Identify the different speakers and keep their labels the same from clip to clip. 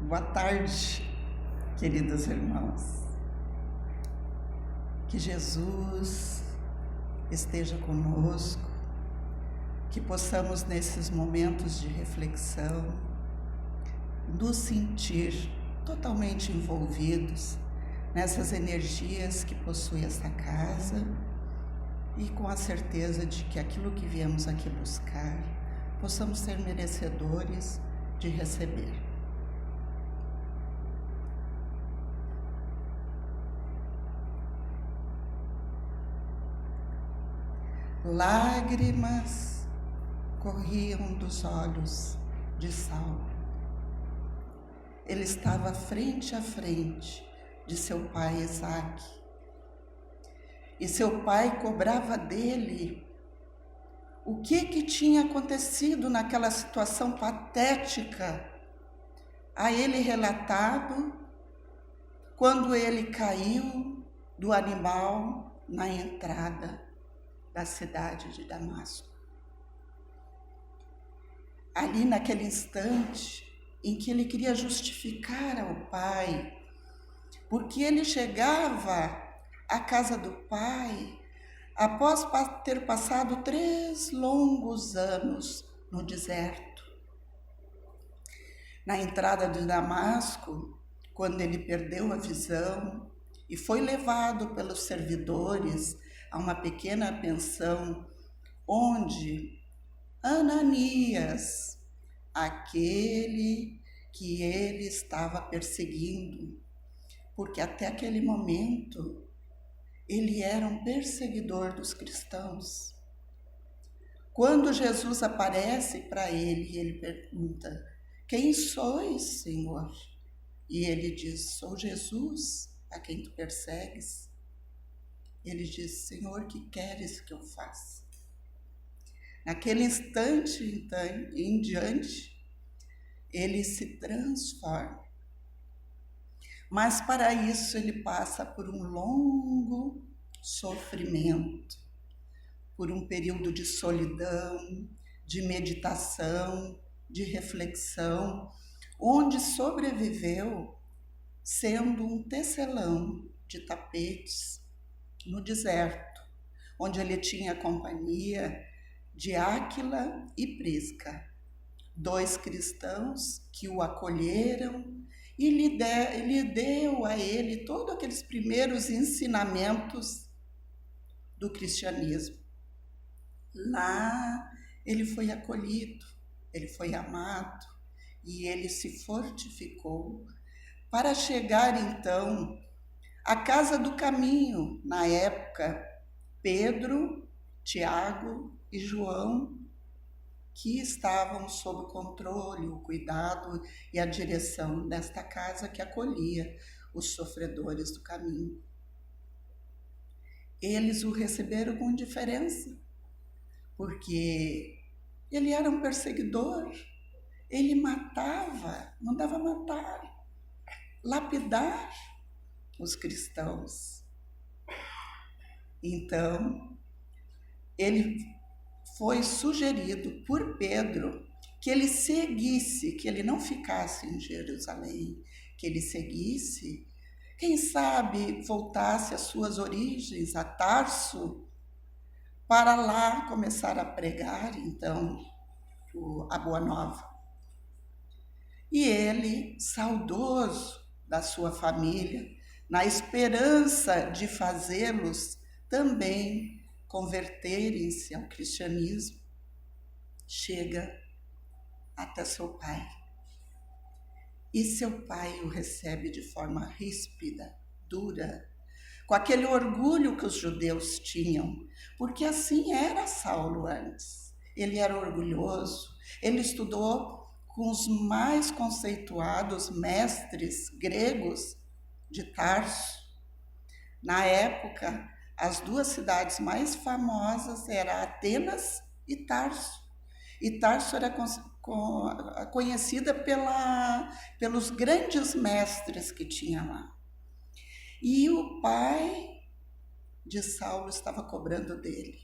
Speaker 1: Boa tarde, queridos irmãos. Que Jesus esteja conosco, que possamos nesses momentos de reflexão nos sentir totalmente envolvidos nessas energias que possui esta casa e com a certeza de que aquilo que viemos aqui buscar, possamos ser merecedores de receber. Lágrimas corriam dos olhos de Saulo. Ele estava frente a frente de seu pai Isaque. E seu pai cobrava dele o que tinha acontecido naquela situação patética a ele relatado quando ele caiu do animal na entrada da cidade de Damasco. Ali naquele instante em que ele queria justificar ao pai, porque ele chegava à casa do pai após ter passado 3 longos anos no deserto. Na entrada de Damasco, quando ele perdeu a visão e foi levado pelos servidores a uma pequena pensão onde Ananias, aquele que ele estava perseguindo, porque até aquele momento ele era um perseguidor dos cristãos. Quando Jesus aparece para ele, ele pergunta: "Quem sois, Senhor?" E ele diz: "Sou Jesus, a quem tu persegues." Ele diz: "Senhor, que queres que eu faça?" Naquele instante, então, em diante, ele se transforma. Mas para isso ele passa por um longo sofrimento, por um período de solidão, de meditação, de reflexão, onde sobreviveu sendo um tecelão de tapetes no deserto, onde ele tinha a companhia de Áquila e Prisca, 2 cristãos que o acolheram e lhe deu a ele todos aqueles primeiros ensinamentos do cristianismo. Lá ele foi acolhido, ele foi amado e ele se fortificou para chegar então à casa do caminho. Na época, Pedro, Tiago e João, que estavam sob o controle, o cuidado e a direção desta casa que acolhia os sofredores do caminho. Eles o receberam com indiferença, porque ele era um perseguidor, ele matava, mandava matar, lapidar os cristãos. Então, ele foi sugerido por Pedro que ele seguisse, que ele não ficasse em Jerusalém, que ele seguisse, quem sabe voltasse às suas origens, a Tarso, para lá começar a pregar, então, a Boa Nova. E ele, saudoso da sua família, na esperança de fazê-los também converterem-se ao cristianismo, chega até seu pai. E seu pai o recebe de forma ríspida, dura, com aquele orgulho que os judeus tinham, porque assim era Saulo antes. Ele era orgulhoso, ele estudou com os mais conceituados mestres gregos de Tarso. Na época, as 2 cidades mais famosas eram Atenas e Tarso. E Tarso era conhecida pelos grandes mestres que tinha lá. E o pai de Saulo estava cobrando dele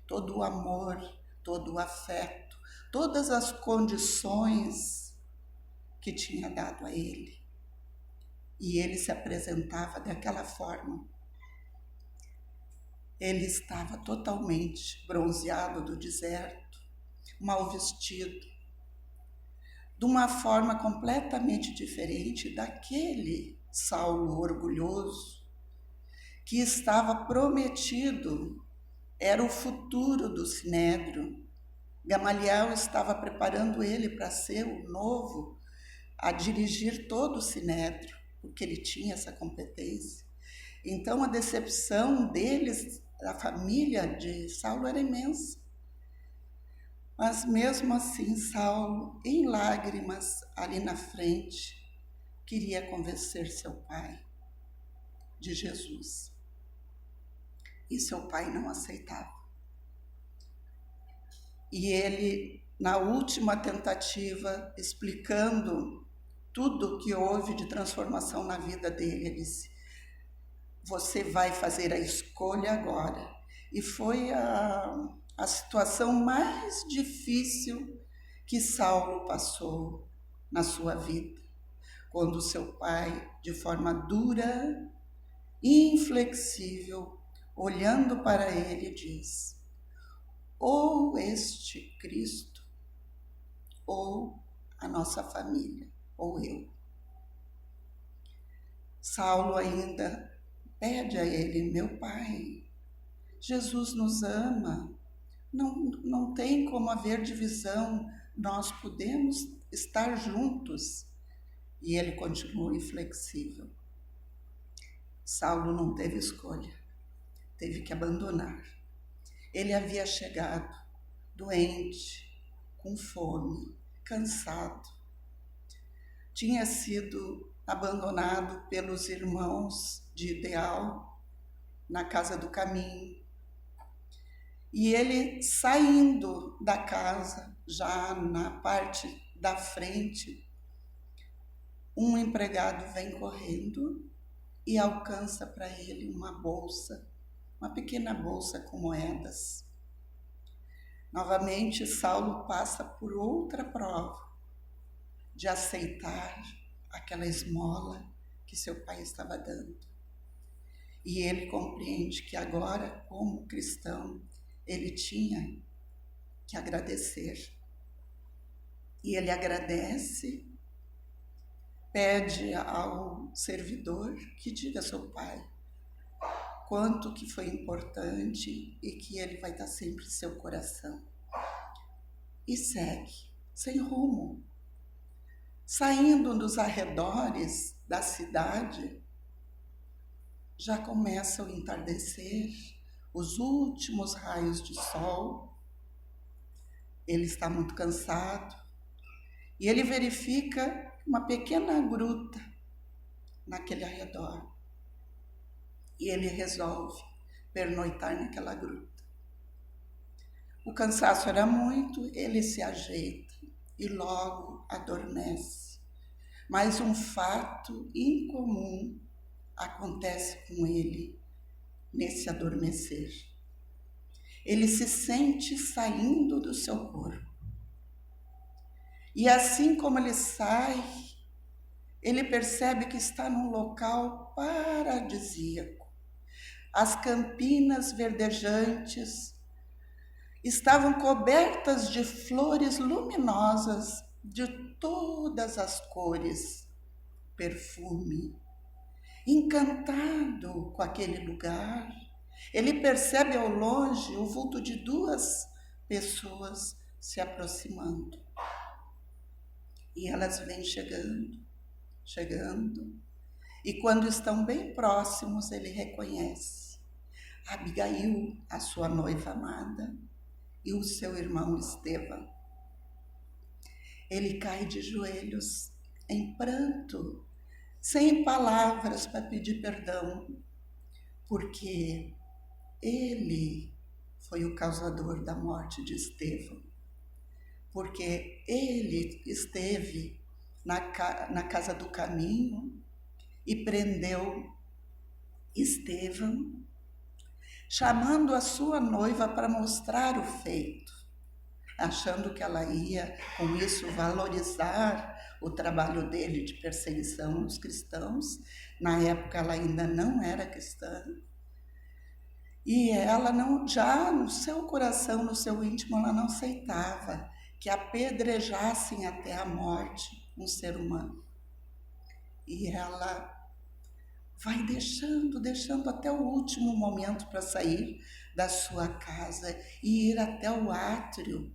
Speaker 1: todo o amor, todo o afeto, todas as condições que tinha dado a ele. E ele se apresentava daquela forma. Ele estava totalmente bronzeado do deserto, mal vestido, de uma forma completamente diferente daquele Saulo orgulhoso, que estava prometido, era o futuro do Sinédrio. Gamaliel estava preparando ele para ser o novo a dirigir todo o Sinédrio, porque ele tinha essa competência. Então a decepção deles, da família de Saulo, era imensa. Mas mesmo assim, Saulo, em lágrimas, ali na frente, queria convencer seu pai de Jesus. E seu pai não aceitava. E ele, na última tentativa, explicando tudo o que houve de transformação na vida dele, ele disse: você vai fazer a escolha agora. E foi a situação mais difícil que Saulo passou na sua vida, quando seu pai, de forma dura, inflexível, olhando para ele, diz: ou este Cristo, ou a nossa família, ou eu. Saulo ainda pede a ele: meu pai, Jesus nos ama, não tem como haver divisão, nós podemos estar juntos. E ele continua inflexível. Saulo não teve escolha, teve que abandonar. Ele havia chegado doente, com fome, cansado. Tinha sido abandonado pelos irmãos de Ideal na Casa do Caminho. E ele, saindo da casa, já na parte da frente, um empregado vem correndo e alcança para ele uma bolsa, uma pequena bolsa com moedas. Novamente, Saulo passa por outra prova de aceitar aquela esmola que seu pai estava dando. E ele compreende que agora, como cristão, ele tinha que agradecer. E ele agradece, pede ao servidor que diga ao seu pai quanto que foi importante e que ele vai estar sempre em seu coração. E segue, sem rumo. Saindo dos arredores da cidade, já começa o entardecer, os últimos raios de sol. Ele está muito cansado e ele verifica uma pequena gruta naquele arredor. E ele resolve pernoitar naquela gruta. O cansaço era muito, ele se ajeita e logo adormece. Mas um fato incomum acontece com ele nesse adormecer. Ele se sente saindo do seu corpo. E assim como ele sai, ele percebe que está num local paradisíaco. As campinas verdejantes estavam cobertas de flores luminosas de todas as cores, perfume. Encantado com aquele lugar, ele percebe ao longe o vulto de duas pessoas se aproximando. E elas vêm chegando, e quando estão bem próximos, ele reconhece Abigail, a sua noiva amada, e o seu irmão Estevão. Ele cai de joelhos em pranto, sem palavras para pedir perdão, porque ele foi o causador da morte de Estevão, porque ele esteve na Casa do Caminho e prendeu Estevão, chamando a sua noiva para mostrar o feito. achando que ela ia, com isso, valorizar o trabalho dele de perseguição aos cristãos. Na época ela ainda não era cristã. E ela não, já no seu coração, no seu íntimo, ela não aceitava que apedrejassem até a morte um ser humano. E ela vai deixando até o último momento para sair da sua casa e ir até o átrio,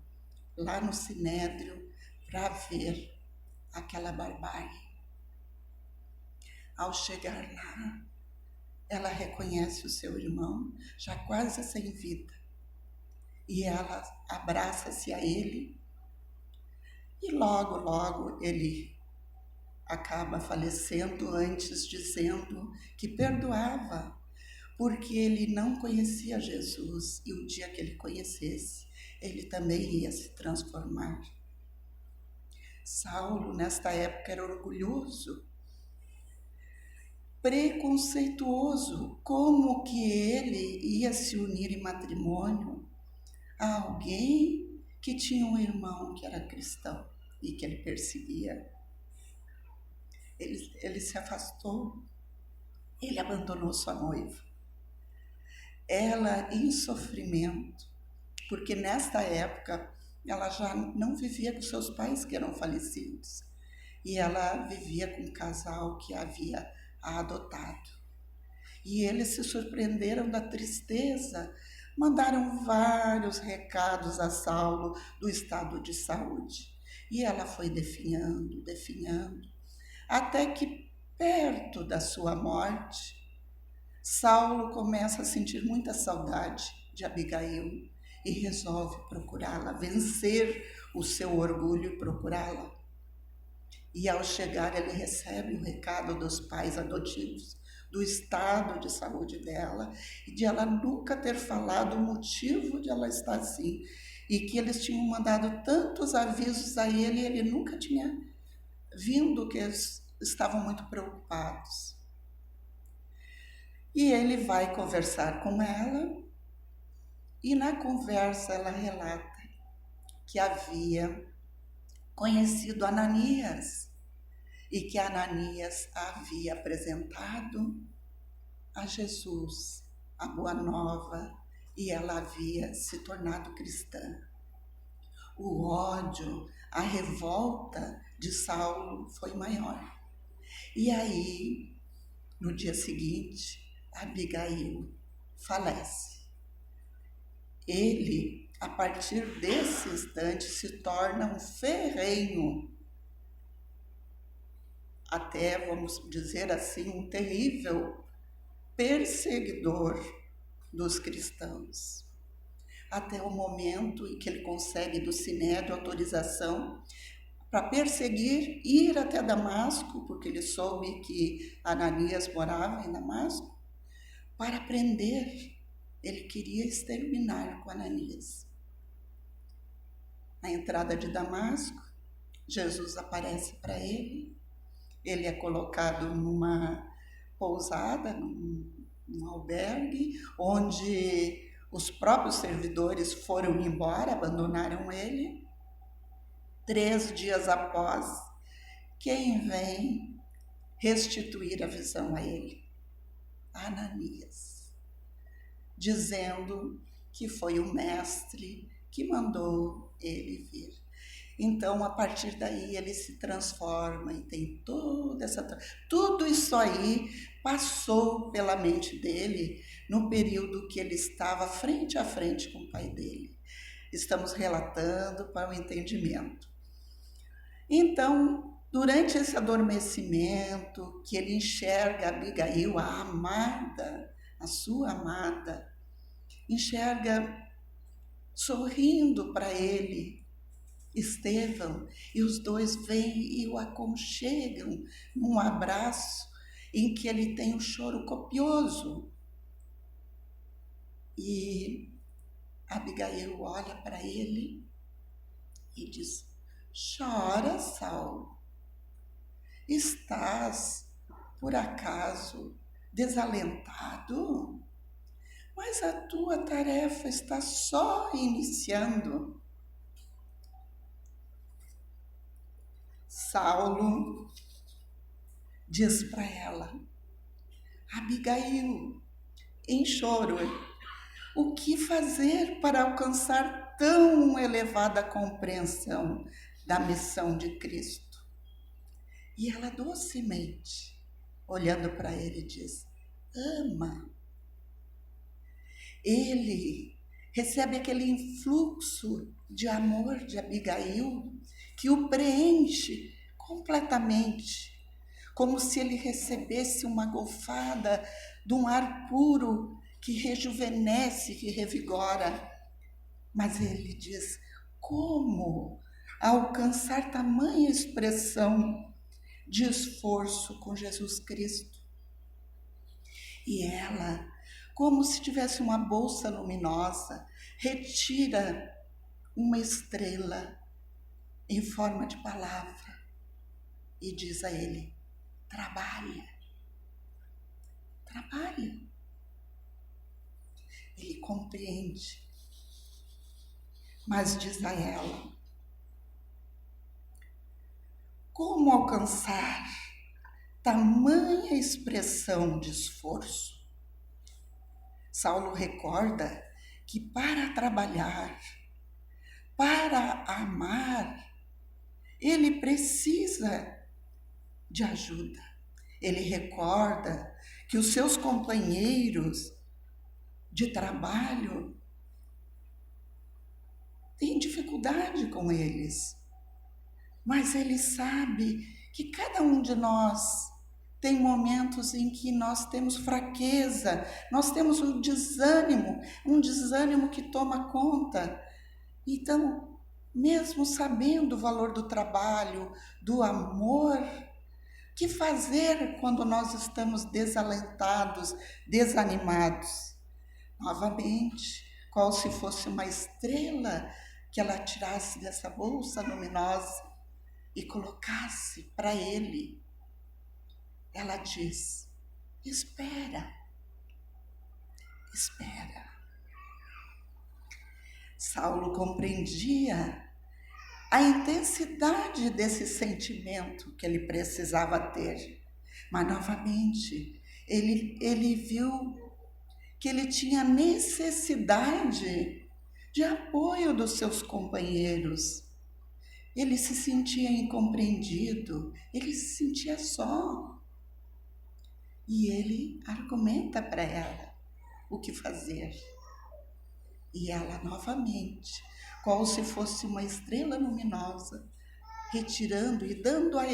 Speaker 1: lá no Sinédrio, para ver aquela barbárie. Ao chegar lá, ela reconhece o seu irmão, já quase sem vida, e ela abraça-se a ele, e logo ele acaba falecendo, antes dizendo que perdoava, porque ele não conhecia Jesus, e o dia que ele conhecesse, ele também ia se transformar. Saulo, nesta época, era orgulhoso, preconceituoso. Como que ele ia se unir em matrimônio a alguém que tinha um irmão que era cristão e que ele perseguia? Ele se afastou, ele abandonou sua noiva. Ela em sofrimento, porque nesta época ela já não vivia com seus pais que eram falecidos, e ela vivia com um casal que havia adotado. E eles se surpreenderam da tristeza, mandaram vários recados a Saulo do estado de saúde. E ela foi definhando, até que perto da sua morte, Saulo começa a sentir muita saudade de Abigail e resolve procurá-la, vencer o seu orgulho e procurá-la. E ao chegar, ele recebe o recado dos pais adotivos, do estado de saúde dela, e de ela nunca ter falado o motivo de ela estar assim, e que eles tinham mandado tantos avisos a ele, e ele nunca tinha vindo, que eles estavam muito preocupados. E ele vai conversar com ela, e na conversa ela relata que havia conhecido Ananias, e que Ananias havia apresentado a Jesus a boa nova, e ela havia se tornado cristã. O ódio, a revolta de Saulo foi maior. E aí, no dia seguinte, Abigail falece. Ele, a partir desse instante, se torna um ferrenho, até, vamos dizer assim, um terrível perseguidor dos cristãos. Até o momento em que ele consegue do Sinédrio autorização para perseguir, ir até Damasco, porque ele soube que Ananias morava em Damasco, para prender. Ele queria exterminar com Ananias. Na entrada de Damasco, Jesus aparece para ele. Ele é colocado numa pousada, num albergue, onde os próprios servidores foram embora, abandonaram ele. 3 dias após, quem vem restituir a visão a ele? Ananias, dizendo que foi o mestre que mandou ele vir. Então, a partir daí, ele se transforma e tem tudo isso aí passou pela mente dele no período que ele estava frente a frente com o pai dele. Estamos relatando para o entendimento. Então, durante esse adormecimento, que ele enxerga Abigail, a amada, a sua amada, enxerga sorrindo para ele Estevão, e os dois vêm e o aconchegam num abraço em que ele tem um choro copioso. E Abigail olha para ele e diz: chora, Saulo, estás, por acaso, desalentado? Mas a tua tarefa está só iniciando. Saulo diz para ela: Abigail, em choro, o que fazer para alcançar tão elevada compreensão da missão de Cristo? E ela docemente, olhando para ele, diz: ama. Ele recebe aquele influxo de amor de Abigail que o preenche completamente, como se ele recebesse uma golfada de um ar puro que rejuvenesce, que revigora. Mas ele diz: como alcançar tamanha expressão de esforço com Jesus Cristo? E ela, como se tivesse uma bolsa luminosa, retira uma estrela em forma de palavra e diz a ele: trabalha, trabalha. Ele compreende, mas diz a ela: como alcançar tamanha expressão de esforço? Saulo recorda que para trabalhar, para amar, ele precisa de ajuda. Ele recorda que os seus companheiros de trabalho têm dificuldade com eles, mas ele sabe que cada um de nós tem momentos em que nós temos fraqueza, nós temos um desânimo que toma conta. Então, mesmo sabendo o valor do trabalho, do amor, que fazer quando nós estamos desalentados, desanimados? Novamente, qual se fosse uma estrela que ela tirasse dessa bolsa luminosa e colocasse para ele. Ela diz: espera, espera. Saulo compreendia a intensidade desse sentimento que ele precisava ter, mas novamente ele viu que ele tinha necessidade de apoio dos seus companheiros. Ele se sentia incompreendido, ele se sentia só. E ele argumenta para ela o que fazer. E ela novamente, qual se fosse uma estrela luminosa, retirando e dando a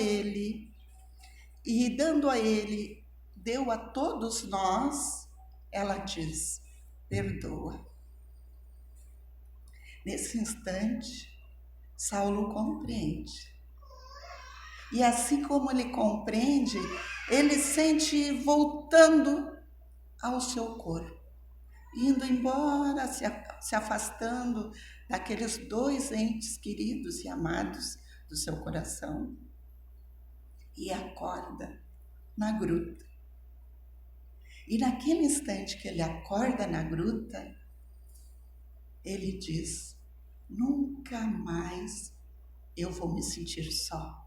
Speaker 1: ele, deu a todos nós, ela diz: perdoa. Nesse instante, Saulo compreende. E assim como ele compreende, ele sente voltando ao seu corpo, indo embora, se afastando daqueles dois entes queridos e amados do seu coração, e acorda na gruta. E naquele instante que ele acorda na gruta, ele diz: nunca mais eu vou me sentir só,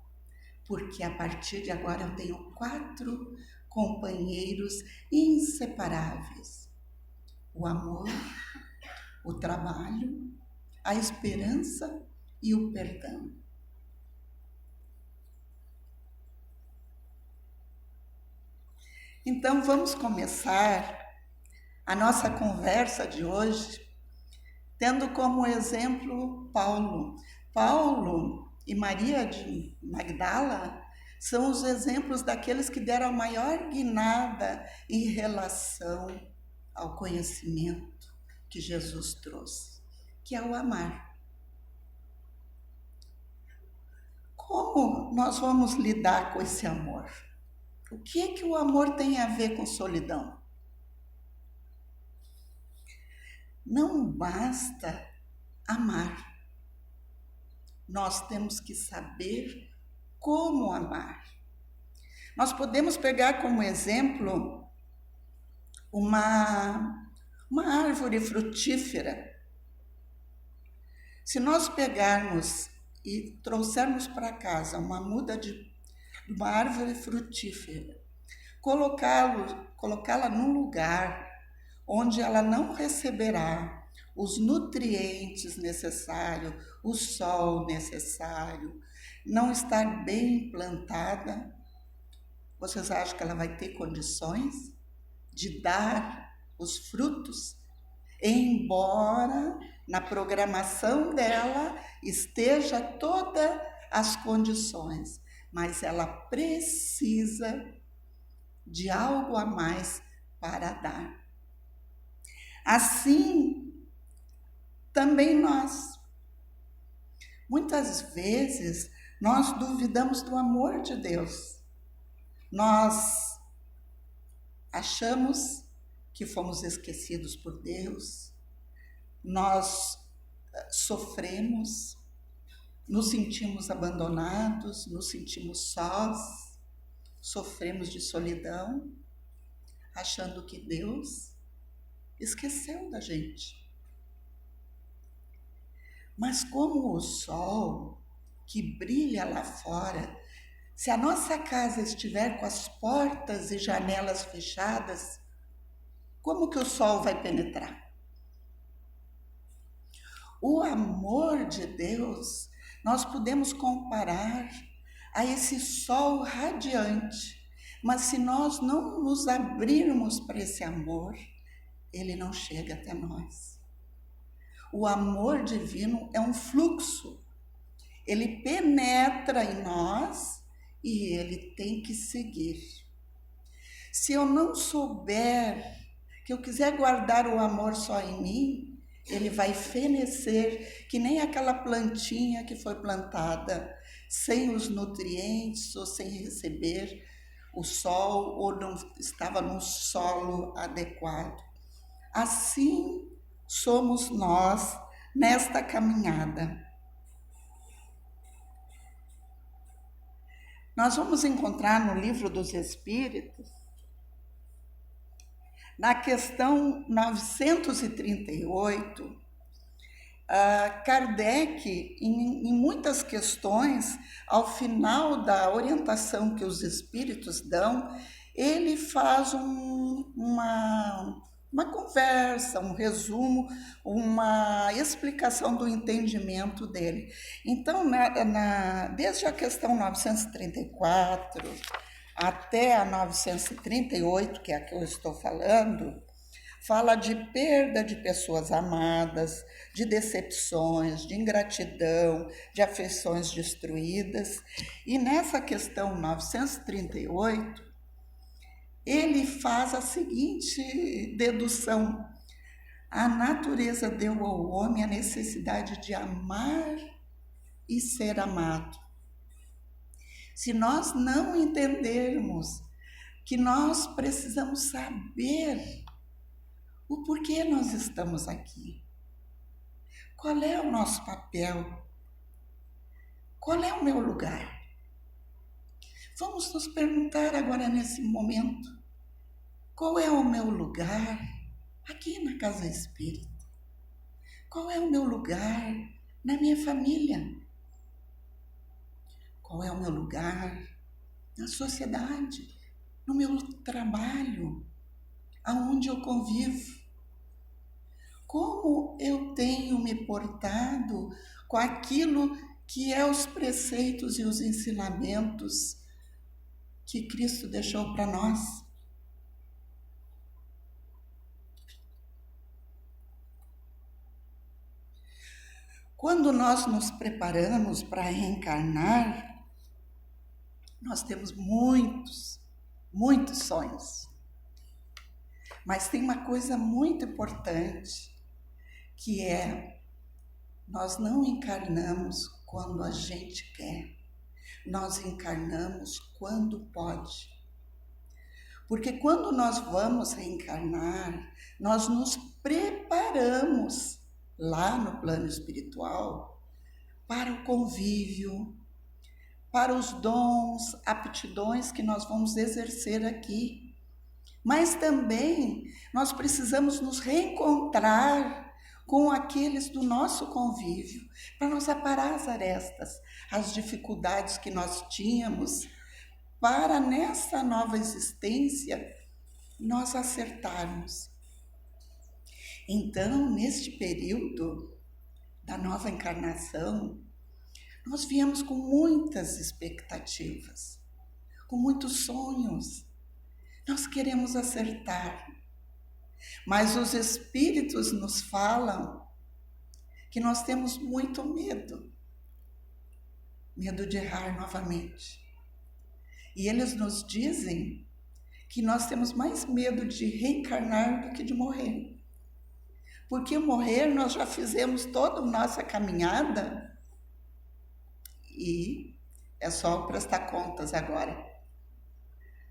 Speaker 1: porque a partir de agora eu tenho 4 companheiros inseparáveis: o amor, o trabalho, a esperança e o perdão. Então vamos começar a nossa conversa de hoje tendo como exemplo Paulo. Paulo e Maria de Magdala são os exemplos daqueles que deram a maior guinada em relação ao conhecimento que Jesus trouxe, que é o amar. Como nós vamos lidar com esse amor? O que é que o amor tem a ver com solidão? Não basta amar. Nós temos que saber como amar. Nós podemos pegar como exemplo uma árvore frutífera. Se nós pegarmos e trouxermos para casa uma muda de uma árvore frutífera, colocá-la num lugar onde ela não receberá os nutrientes necessários, o sol necessário, não estar bem plantada, vocês acham que ela vai ter condições de dar os frutos? Embora na programação dela esteja todas as condições, mas ela precisa de algo a mais para dar. Assim, também nós. Muitas vezes, nós duvidamos do amor de Deus. Nós achamos que fomos esquecidos por Deus, nós sofremos, nos sentimos abandonados, nos sentimos sós, sofremos de solidão, achando que Deus esqueceu da gente. Mas como o sol que brilha lá fora, se a nossa casa estiver com as portas e janelas fechadas, como que o sol vai penetrar? O amor de Deus, nós podemos comparar a esse sol radiante, mas se nós não nos abrirmos para esse amor, ele não chega até nós. O amor divino é um fluxo, ele penetra em nós e ele tem que seguir. Se eu não souber que eu quiser guardar o amor só em mim, ele vai fenecer que nem aquela plantinha que foi plantada sem os nutrientes ou sem receber o sol ou não estava num solo adequado. Assim somos nós nesta caminhada. Nós vamos encontrar no Livro dos Espíritos, na questão 938, Kardec, em muitas questões, ao final da orientação que os espíritos dão, ele faz uma conversa, um resumo, uma explicação do entendimento dele. Então, desde a questão 934 até a 938, que é a que eu estou falando, fala de perda de pessoas amadas, de decepções, de ingratidão, de afeições destruídas. E nessa questão 938, ele faz a seguinte dedução: a natureza deu ao homem a necessidade de amar e ser amado. Se nós não entendermos que nós precisamos saber o porquê nós estamos aqui, qual é o nosso papel, qual é o meu lugar? Vamos nos perguntar agora nesse momento, qual é o meu lugar aqui na Casa Espírita? Qual é o meu lugar na minha família? Qual é o meu lugar na sociedade, no meu trabalho, aonde eu convivo? Como eu tenho me portado com aquilo que é os preceitos e os ensinamentos que Cristo deixou para nós? Quando nós nos preparamos para reencarnar, nós temos muitos sonhos. Mas tem uma coisa muito importante, que é: nós não encarnamos quando a gente quer, nós encarnamos quando pode. Porque quando nós vamos reencarnar, nós nos preparamos lá no plano espiritual para o convívio, para os dons, aptidões que nós vamos exercer aqui. Mas também nós precisamos nos reencontrar com aqueles do nosso convívio, para nós aparar as arestas, as dificuldades que nós tínhamos, para nessa nova existência nós acertarmos. Então, neste período da nova encarnação, nós viemos com muitas expectativas, com muitos sonhos. Nós queremos acertar, mas os espíritos nos falam que nós temos muito medo de errar novamente. E eles nos dizem que nós temos mais medo de reencarnar do que de morrer. Porque morrer nós já fizemos toda a nossa caminhada e é só prestar contas agora.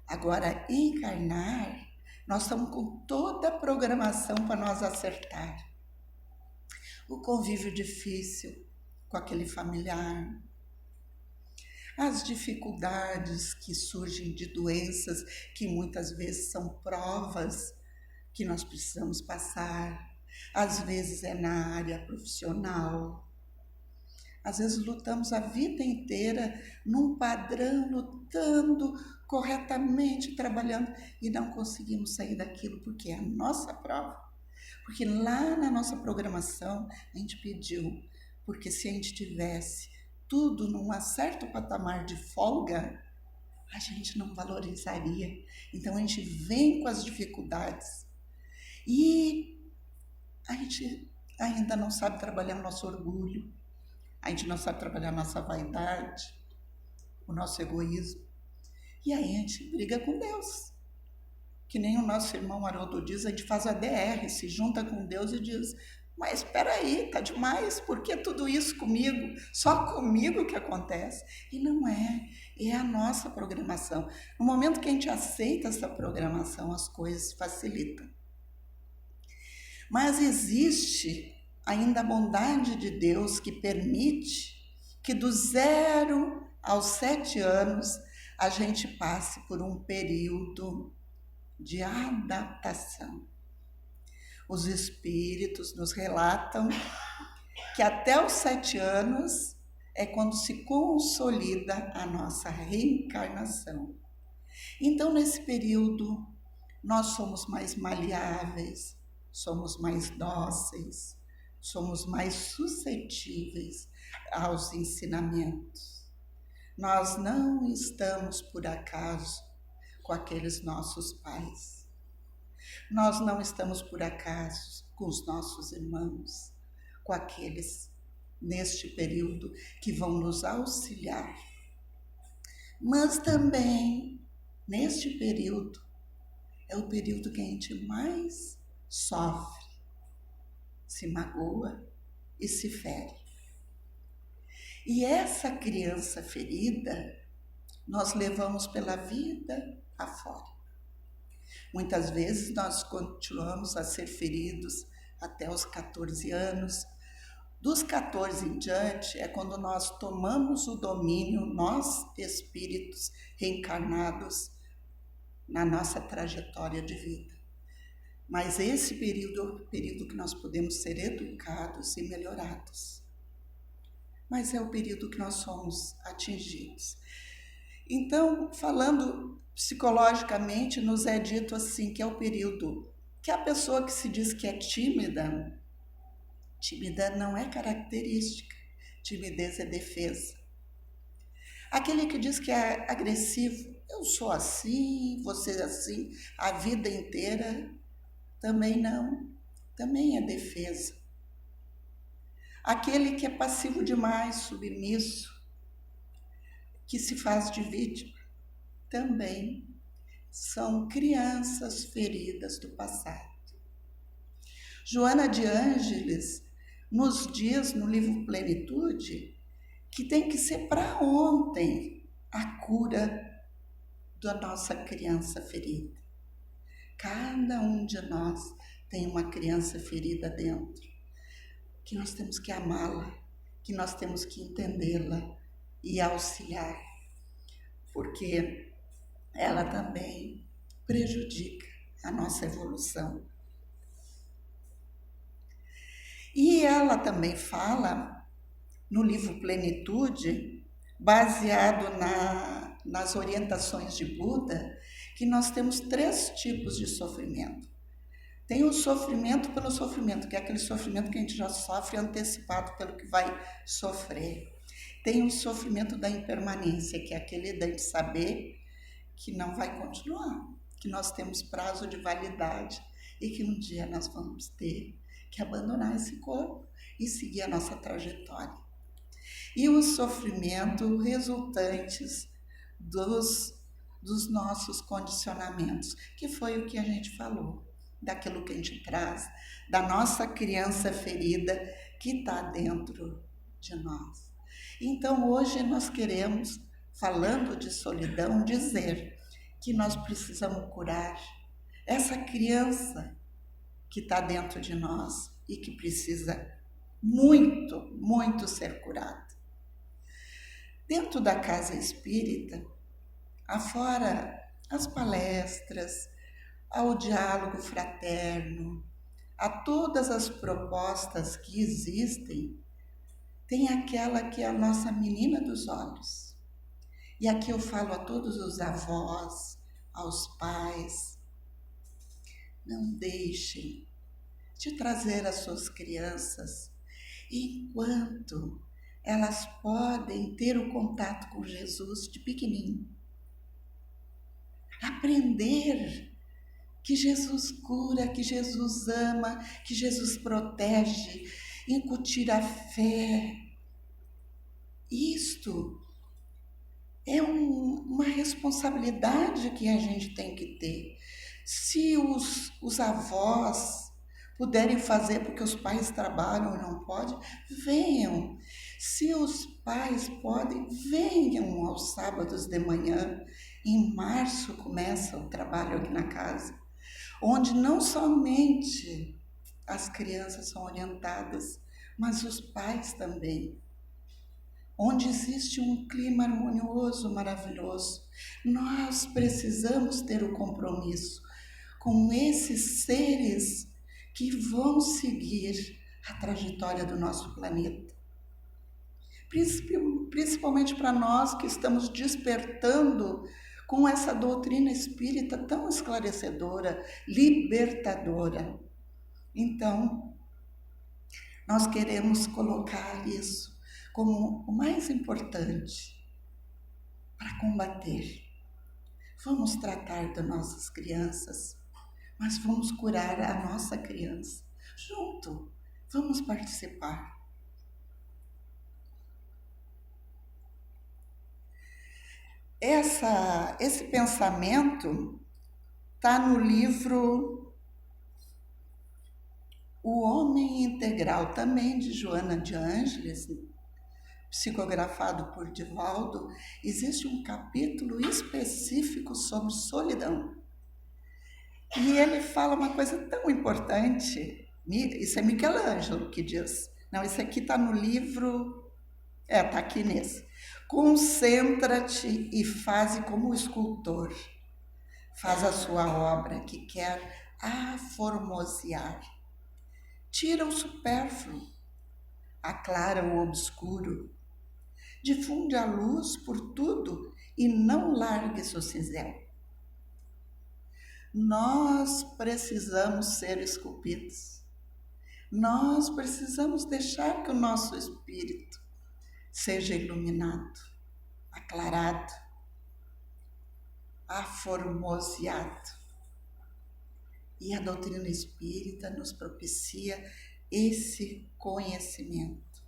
Speaker 1: Agora, encarnar, nós estamos com toda a programação para nós acertar. O convívio difícil com aquele familiar, as dificuldades que surgem de doenças que muitas vezes são provas que nós precisamos passar. Às vezes é na área profissional. Às vezes lutamos a vida inteira num padrão, lutando corretamente, trabalhando e não conseguimos sair daquilo porque é a nossa prova. Porque lá na nossa programação a gente pediu, porque se a gente tivesse tudo num certo patamar de folga, a gente não valorizaria. Então a gente vem com as dificuldades e a gente ainda não sabe trabalhar o nosso orgulho, a gente não sabe trabalhar a nossa vaidade, o nosso egoísmo. E aí a gente briga com Deus. Que nem o nosso irmão Haroldo diz, a gente faz a DR, se junta com Deus e diz: mas espera aí, tá demais, por que tudo isso comigo? Só comigo que acontece? E não é a nossa programação. No momento que a gente aceita essa programação, as coisas facilitam. Mas existe ainda a bondade de Deus que permite que do 0 aos 7 anos a gente passe por um período de adaptação. Os espíritos nos relatam que até os 7 anos é quando se consolida a nossa reencarnação. Então, nesse período, nós somos mais maleáveis, somos mais dóceis, somos mais suscetíveis aos ensinamentos. Nós não estamos, por acaso, com aqueles nossos pais. Nós não estamos, por acaso, com os nossos irmãos, com aqueles, neste período, que vão nos auxiliar. Mas também, neste período, é o período que a gente mais sofre, se magoa e se fere. E essa criança ferida, nós levamos pela vida afora. Muitas vezes nós continuamos a ser feridos até os 14 anos. Dos 14 em diante é quando nós tomamos o domínio, nós espíritos reencarnados, na nossa trajetória de vida. Mas esse período é o período que nós podemos ser educados e melhorados. Mas é o período que nós somos atingidos. Então, falando psicologicamente, nos é dito assim, que é o período que a pessoa que se diz que é tímida, tímida não é característica, timidez é defesa. Aquele que diz que é agressivo, eu sou assim, você é assim, a vida inteira, também não, também é defesa. Aquele que é passivo demais, submisso, que se faz de vítima, também são crianças feridas do passado. Joana de Ângeles nos diz no livro Plenitude que tem que ser para ontem a cura da nossa criança ferida. Cada um de nós tem uma criança ferida dentro, que nós temos que amá-la, que nós temos que entendê-la e auxiliar, porque ela também prejudica a nossa evolução. E ela também fala, no livro Plenitude, baseado nas orientações de Buda, que nós temos 3 tipos de sofrimento. Tem o sofrimento pelo sofrimento, que é aquele sofrimento que a gente já sofre antecipado pelo que vai sofrer. Tem o sofrimento da impermanência, que é aquele da gente saber que não vai continuar, que nós temos prazo de validade e que um dia nós vamos ter que abandonar esse corpo e seguir a nossa trajetória. E o sofrimento resultantes dos nossos condicionamentos, que foi o que a gente falou, daquilo que a gente traz, da nossa criança ferida que está dentro de nós. Então, hoje nós queremos, falando de solidão, dizer que nós precisamos curar essa criança que está dentro de nós e que precisa muito, muito ser curada. Dentro da casa espírita, afora as palestras, ao diálogo fraterno, a todas as propostas que existem, tem aquela que é a nossa menina dos olhos. E aqui eu falo a todos os avós, aos pais, não deixem de trazer as suas crianças enquanto elas podem ter o contato com Jesus de pequenininho. Aprender que Jesus cura, que Jesus ama, que Jesus protege, incutir a fé. Isto é uma responsabilidade que a gente tem que ter. Se os avós puderem fazer porque os pais trabalham e não podem, venham. Se os pais podem, venham aos sábados de manhã. Em março começa o trabalho aqui na casa, onde não somente as crianças são orientadas, mas os pais também. Onde existe um clima harmonioso, maravilhoso. Nós precisamos ter o compromisso com esses seres que vão seguir a trajetória do nosso planeta. Principalmente para nós que estamos despertando com essa doutrina espírita tão esclarecedora, libertadora. Então, nós queremos colocar isso como o mais importante para combater. Vamos tratar das nossas crianças, mas vamos curar a nossa criança. Junto, vamos participar. Esse pensamento está no livro O Homem Integral, também de Joana de Ângeles, psicografado por Divaldo. Existe um capítulo específico sobre solidão. E ele fala uma coisa tão importante. Isso é Michelangelo que diz. Não, isso aqui está no livro... está aqui nesse. Concentra-te e faze como o escultor. Faz a sua obra que quer aformosear. Tira o supérfluo. Aclara o obscuro. Difunde a luz por tudo e não largues o cinzel. Nós precisamos ser esculpidos. Nós precisamos deixar que o nosso espírito seja iluminado, aclarado, aformoseado. E a doutrina espírita nos propicia esse conhecimento.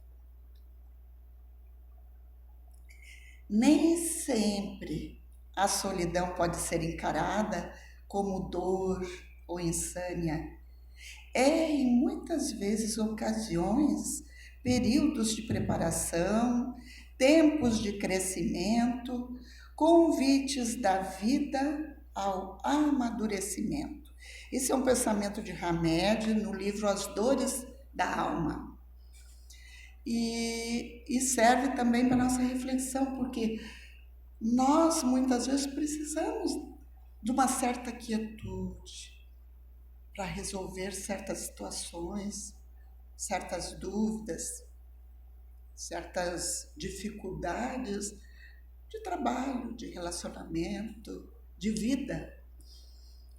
Speaker 1: Nem sempre a solidão pode ser encarada como dor ou insânia. Em muitas vezes ocasiões, períodos de preparação, tempos de crescimento, convites da vida ao amadurecimento. Esse é um pensamento de Hamed no livro As Dores da Alma. E serve também para a nossa reflexão, porque nós muitas vezes precisamos de uma certa quietude para resolver certas situações. certas dúvidas, certas dificuldades de trabalho, de relacionamento, de vida.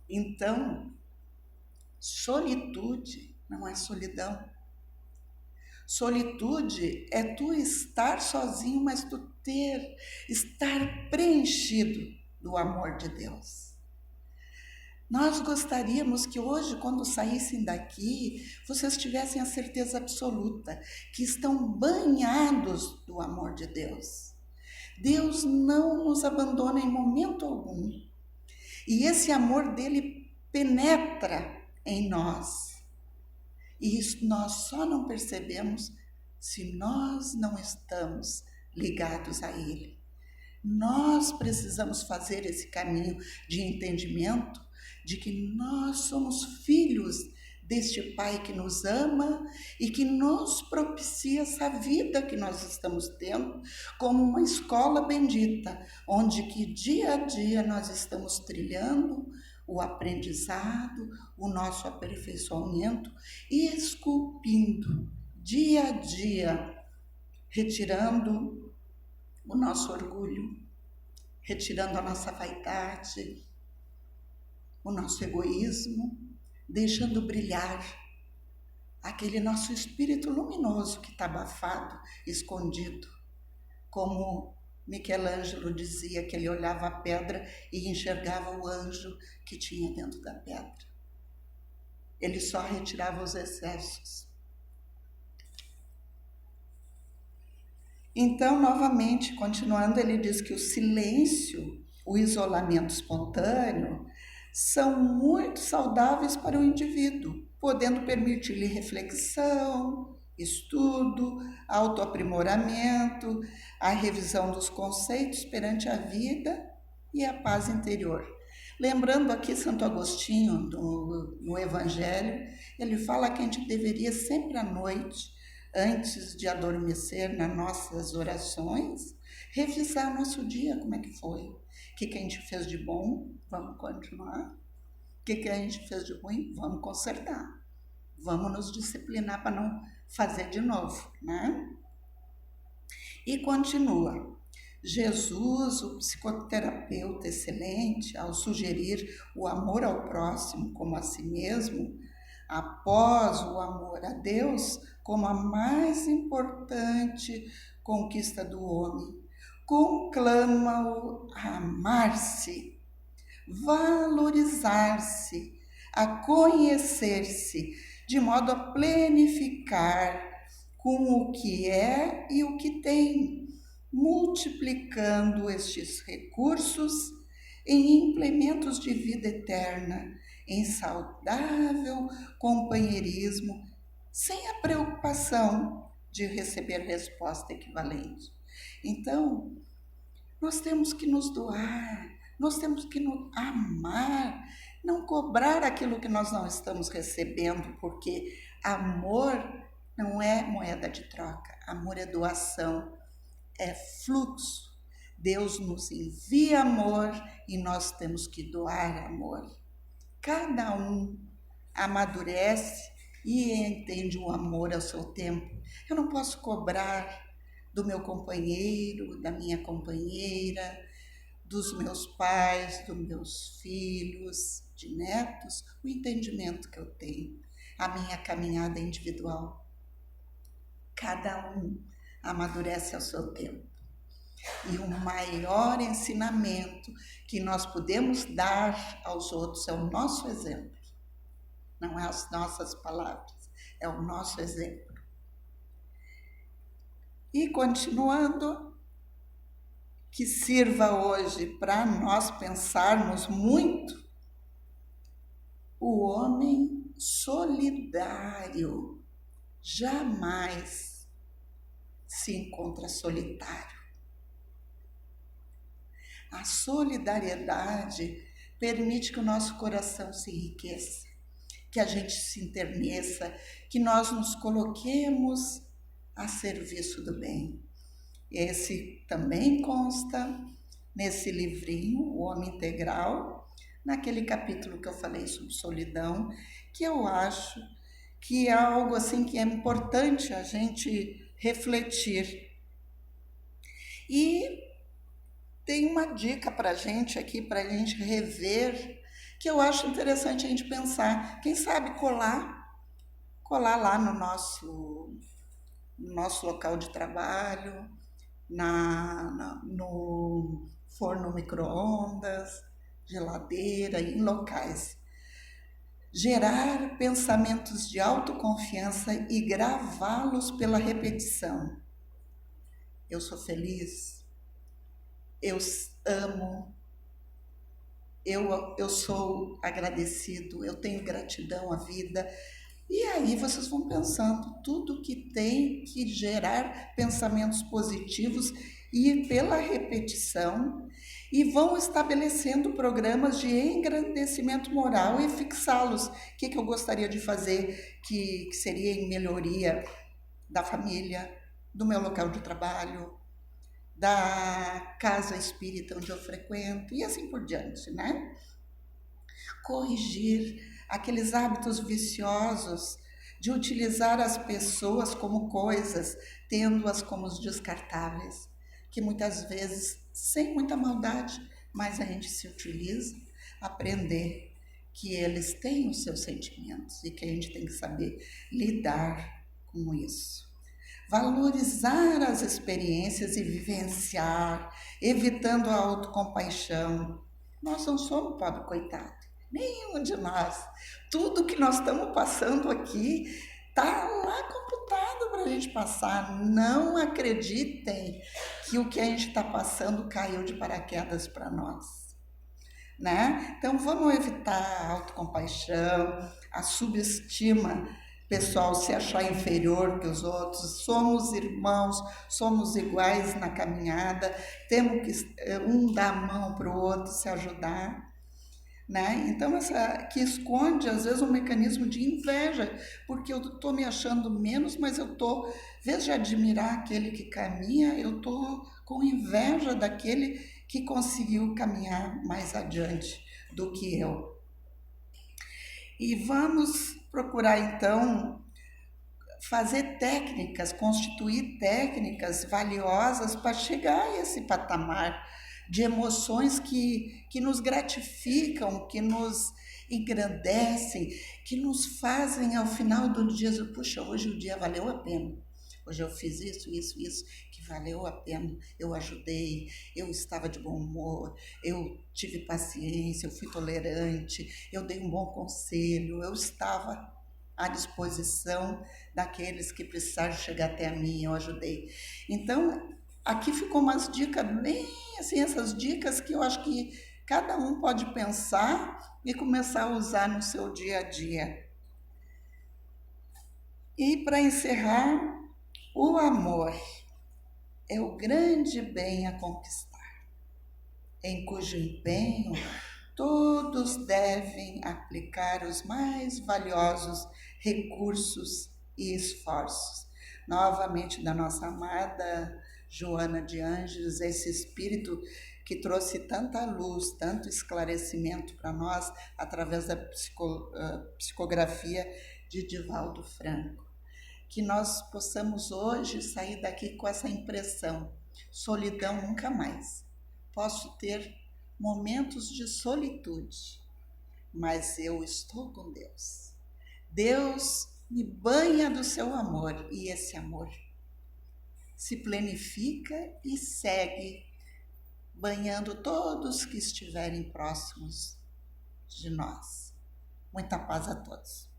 Speaker 1: Então, solitude não é solidão. Solitude é tu estar sozinho, mas tu estar preenchido do amor de Deus. Nós gostaríamos que hoje, quando saíssem daqui, vocês tivessem a certeza absoluta que estão banhados do amor de Deus. Deus não nos abandona em momento algum. E esse amor dele penetra em nós. E isso nós só não percebemos se nós não estamos ligados a ele. Nós precisamos fazer esse caminho de entendimento de que nós somos filhos deste Pai que nos ama e que nos propicia essa vida que nós estamos tendo como uma escola bendita, onde que dia a dia nós estamos trilhando o aprendizado, o nosso aperfeiçoamento e esculpindo dia a dia, retirando o nosso orgulho, retirando a nossa vaidade, o nosso egoísmo, deixando brilhar aquele nosso espírito luminoso que está abafado, escondido. Como Michelangelo dizia que ele olhava a pedra e enxergava o anjo que tinha dentro da pedra. Ele só retirava os excessos. Então, novamente, continuando, ele diz que o silêncio, o isolamento espontâneo, são muito saudáveis para o indivíduo, podendo permitir-lhe reflexão, estudo, autoaprimoramento, a revisão dos conceitos perante a vida e a paz interior. Lembrando aqui Santo Agostinho, no Evangelho, ele fala que a gente deveria sempre à noite, antes de adormecer nas nossas orações, revisar nosso dia, como é que foi. O que a gente fez de bom, vamos continuar. O que a gente fez de ruim, vamos consertar. Vamos nos disciplinar para não fazer de novo, né? E continua. Jesus, o psicoterapeuta excelente, ao sugerir o amor ao próximo como a si mesmo, após o amor a Deus como a mais importante conquista do homem, conclama-o a amar-se, valorizar-se, a conhecer-se, de modo a plenificar com o que é e o que tem, multiplicando estes recursos em implementos de vida eterna, em saudável companheirismo, sem a preocupação de receber resposta equivalente. Então, nós temos que nos doar, nós temos que nos amar, não cobrar aquilo que nós não estamos recebendo, porque amor não é moeda de troca, amor é doação, é fluxo. Deus nos envia amor e nós temos que doar amor. Cada um amadurece e entende o amor ao seu tempo. Eu não posso cobrar do meu companheiro, da minha companheira, dos meus pais, dos meus filhos, de netos, o entendimento que eu tenho, a minha caminhada individual. Cada um amadurece ao seu tempo. E o maior ensinamento que nós podemos dar aos outros é o nosso exemplo. Não é as nossas palavras, é o nosso exemplo. E continuando, que sirva hoje para nós pensarmos muito, o homem solidário jamais se encontra solitário. A solidariedade permite que o nosso coração se enriqueça, que a gente se enterneça, que nós nos coloquemos a serviço do bem. Esse também consta nesse livrinho, O Homem Integral, naquele capítulo que eu falei sobre solidão, que eu acho que é algo assim que é importante a gente refletir. E tem uma dica para a gente aqui, para a gente rever, que eu acho interessante a gente pensar. Quem sabe colar lá no nosso local de trabalho, no forno micro-ondas, geladeira, em locais. Gerar pensamentos de autoconfiança e gravá-los pela repetição. Eu sou feliz, eu amo, eu sou agradecido, eu tenho gratidão à vida. E aí vocês vão pensando tudo que tem que gerar pensamentos positivos e pela repetição, e vão estabelecendo programas de engrandecimento moral e fixá-los. O que eu gostaria de fazer que seria em melhoria da família, do meu local de trabalho, da casa espírita onde eu frequento e assim por diante, né? Corrigir aqueles hábitos viciosos de utilizar as pessoas como coisas, tendo-as como descartáveis, que muitas vezes, sem muita maldade, mas a gente se utiliza, aprender que eles têm os seus sentimentos e que a gente tem que saber lidar com isso. Valorizar as experiências e vivenciar, evitando a autocompaixão. Nós não somos pobre coitado, nenhum de nós. Tudo que nós estamos passando aqui está lá computado para a gente passar. Não acreditem que o que a gente está passando caiu de paraquedas para nós. Né? Então vamos evitar a autocompaixão, a subestima pessoal, se achar inferior que os outros. Somos irmãos, somos iguais na caminhada, temos que um dar a mão para o outro, se ajudar. Né? Então, que esconde, às vezes, um mecanismo de inveja, porque eu estou me achando menos, mas eu estou, em vez de admirar aquele que caminha, eu estou com inveja daquele que conseguiu caminhar mais adiante do que eu. E vamos procurar, então, fazer técnicas, constituir técnicas valiosas para chegar a esse patamar de emoções que nos gratificam, que nos engrandecem, que nos fazem ao final do dia, puxa, hoje o dia valeu a pena. Hoje eu fiz isso, que valeu a pena. Eu ajudei, eu estava de bom humor, eu tive paciência, eu fui tolerante, eu dei um bom conselho, eu estava à disposição daqueles que precisaram chegar até a mim, eu ajudei. Então, aqui ficou umas dicas bem assim, essas dicas que eu acho que cada um pode pensar e começar a usar no seu dia a dia. E para encerrar, o amor é o grande bem a conquistar, em cujo empenho todos devem aplicar os mais valiosos recursos e esforços. Novamente, da nossa amada Joana de Ângeles, esse espírito que trouxe tanta luz, tanto esclarecimento para nós através da psicografia de Divaldo Franco. Que nós possamos hoje sair daqui com essa impressão: solidão nunca mais. Posso ter momentos de solitude, mas eu estou com Deus. Deus me banha do seu amor, e esse amor se planifica e segue banhando todos que estiverem próximos de nós. Muita paz a todos.